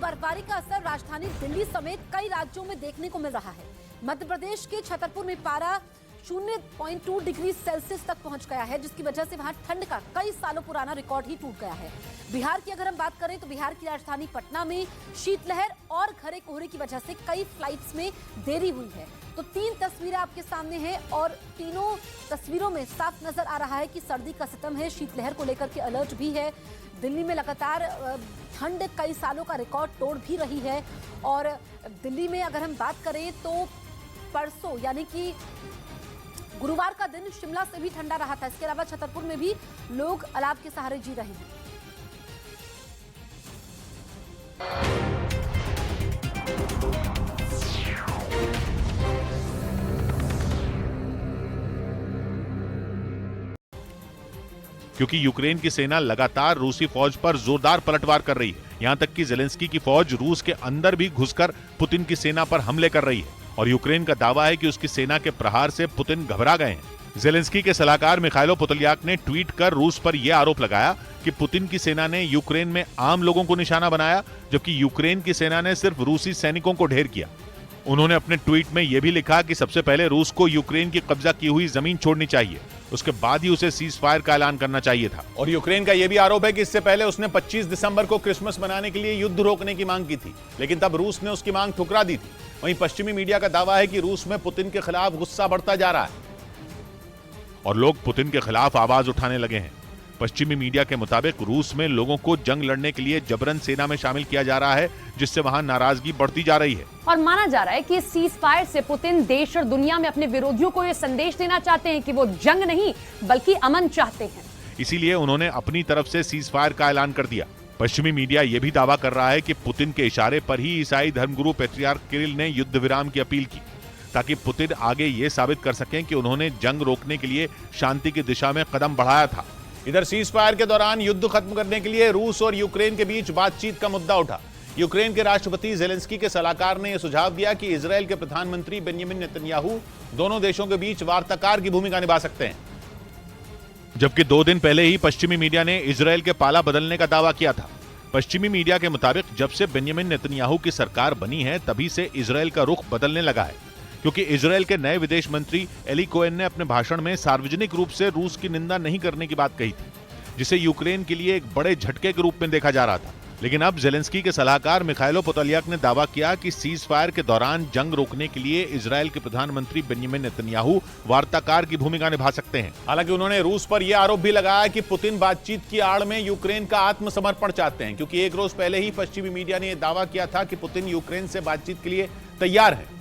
बर्फबारी का असर राजधानी दिल्ली समेत कई राज्यों में देखने को मिल रहा है। मध्य प्रदेश के छतरपुर में पारा 0.2 डिग्री सेल्सियस तक पहुंच गया है, जिसकी वजह से वहां ठंड का कई सालों पुराना रिकॉर्ड ही टूट गया है। बिहार की अगर हम बात करें तो बिहार की राजधानी पटना में शीतलहर और घने कोहरे की वजह से कई फ्लाइट्स में देरी हुई है। तो 3 तस्वीरें आपके सामने हैं और तीनों तस्वीरों में साफ नजर आ रहा है कि सर्दी का सितम है। शीतलहर को लेकर के अलर्ट भी है। दिल्ली में लगातार ठंड कई सालों का रिकॉर्ड तोड़ भी रही है। और दिल्ली में अगर हम बात करें तो परसों यानी कि गुरुवार का दिन शिमला से भी ठंडा रहा था। इसके अलावा छतरपुर में भी लोग अलाव के सहारे जी रहे हैं। क्योंकि यूक्रेन की सेना लगातार रूसी फौज पर जोरदार पलटवार कर रही है। यहां तक कि ज़ेलेंस्की की फौज रूस के अंदर भी घुसकर पुतिन की सेना पर हमले कर रही है और यूक्रेन का दावा है कि उसकी सेना के प्रहार से पुतिन घबरा गए हैं। ज़ेलेंस्की के सलाहकार मिखाइलो पोदोलियाक ने ट्वीट कर रूस पर यह आरोप लगाया कि पुतिन की सेना ने यूक्रेन में आम लोगों को निशाना बनाया, जबकि यूक्रेन की सेना ने सिर्फ रूसी सैनिकों को ढेर किया। उन्होंने अपने ट्वीट में यह भी लिखा कि सबसे पहले रूस को यूक्रेन की कब्जा की हुई जमीन छोड़नी चाहिए, उसके बाद ही उसे सीज फायर का ऐलान करना चाहिए था। और यूक्रेन का यह भी आरोप है कि इससे पहले उसने 25 दिसंबर को क्रिसमस मनाने के लिए युद्ध रोकने की मांग की थी, लेकिन तब रूस ने उसकी मांग ठुकरा दी थी। वहीं पश्चिमी मीडिया का दावा है कि रूस में पुतिन के खिलाफ गुस्सा बढ़ता जा रहा है और लोग पुतिन के खिलाफ आवाज उठाने लगे हैं। पश्चिमी मीडिया के मुताबिक रूस में लोगों को जंग लड़ने के लिए जबरन सेना में शामिल किया जा रहा है, जिससे वहां नाराजगी बढ़ती जा रही है। और माना जा रहा है कि सीज फायर से पुतिन देश और दुनिया में अपने विरोधियों को यह संदेश देना चाहते हैं कि वो जंग नहीं बल्कि अमन चाहते हैं। इसीलिए उन्होंने अपनी तरफ से सीज फायर का ऐलान कर दिया। पश्चिमी मीडिया यह भी दावा कर रहा है कि पुतिन के इशारे पर ही ईसाई धर्मगुरु पैट्रियार्क किरिल ने युद्ध विराम की अपील की, ताकि पुतिन आगे ये साबित कर सकें कि उन्होंने जंग रोकने के लिए शांति की दिशा में कदम बढ़ाया था। इधर सीज फायर के दौरान युद्ध खत्म करने के लिए रूस और यूक्रेन के बीच बातचीत का मुद्दा उठा। यूक्रेन के राष्ट्रपति ज़ेलेंस्की के सलाहकार ने यह सुझाव दिया कि इजरायल के प्रधानमंत्री बेंजामिन नेतन्याहू दोनों देशों के बीच वार्ताकार की भूमिका निभा सकते हैं। जबकि 2 दिन पहले ही पश्चिमी मीडिया ने इजरायल के पाला बदलने का दावा किया था। पश्चिमी मीडिया के मुताबिक जब से बेंजामिन नेतन्याहू की सरकार बनी है तभी से इजरायल का रुख बदलने लगा है, क्योंकि इजरायल के नए विदेश मंत्री एली कोहेन ने अपने भाषण में सार्वजनिक रूप से रूस की निंदा नहीं करने की बात कही थी, जिसे यूक्रेन के लिए एक बड़े झटके के रूप में देखा जा रहा था। लेकिन अब ज़ेलेंस्की के सलाहकार मिखाइलो पोदोलियाक ने दावा किया कि सीज फायर के दौरान जंग रोकने के लिए इजरायल के प्रधानमंत्री बेंजामिन नेतन्याहू वार्ताकार की भूमिका निभा सकते हैं। हालांकि उन्होंने रूस पर यह आरोप भी लगाया कि पुतिन बातचीत की आड़ में यूक्रेन का आत्मसमर्पण चाहते हैं, क्योंकि एक रोज पहले ही पश्चिमी मीडिया ने यह दावा किया था कि पुतिन यूक्रेन से बातचीत के लिए तैयार है।